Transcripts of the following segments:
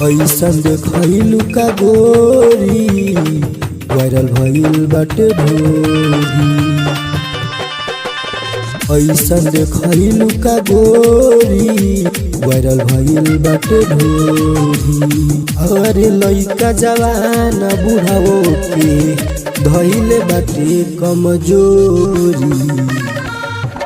ऐसन देखलू का गोरी वायरल भइल बाटे ढोरी। ऐसन देखलू का गोरी वायरल भइल बाटे ढोरी। अरे लइका जवान बुढ़ाओ के धइले बाटे कमजोरी।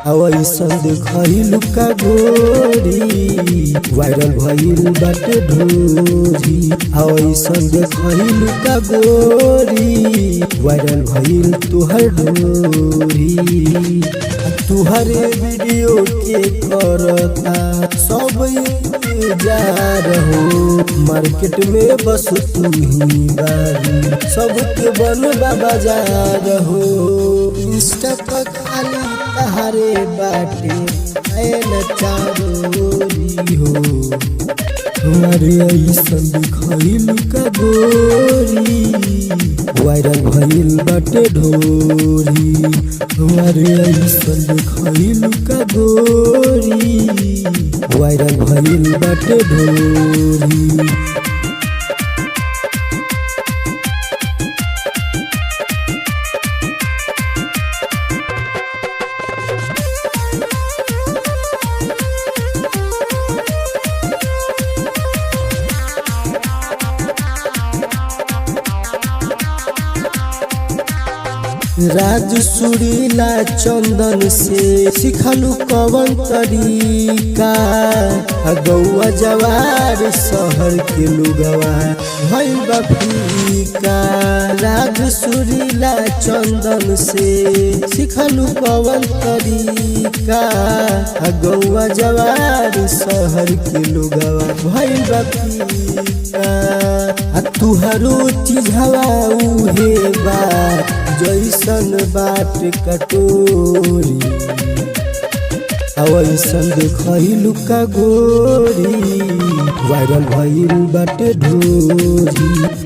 ऐसन देखलू का गोरी वायरल भइल बाटे ढोरी। ऐसन देखलू का गोरी वायरल भइल तुहर ढोरी। तुहरे वीडियो के करता सब इंतजार हो। मार्केट में बस तू ही बारी सबके बनबा बाजार हो। इंस्टा पर खाली तहारे बाटे आयल चारोरी हो। तुम्हारे ऐसन दिखलू का गोरी वायरल भइल बाटे ढोरी। तुम्हारे ऐसन दिखलू का गोरी वायरल भइल बाटे ढोरी। राज सुरीला चंदन से सिखलू कवन तरीका। गौआ जवार शहर के लुगवा भइल बा फीका। राज सुरीला चंदन से सिखलू कवन तरीका। गौआ जवार शहर के लुगवा भइल बा फीका। तुहरो चिझवा उहे बात जैसन बाट कटोरी। ऐसन देखलू का गोरी वायरल भइल बाटे ढोरी।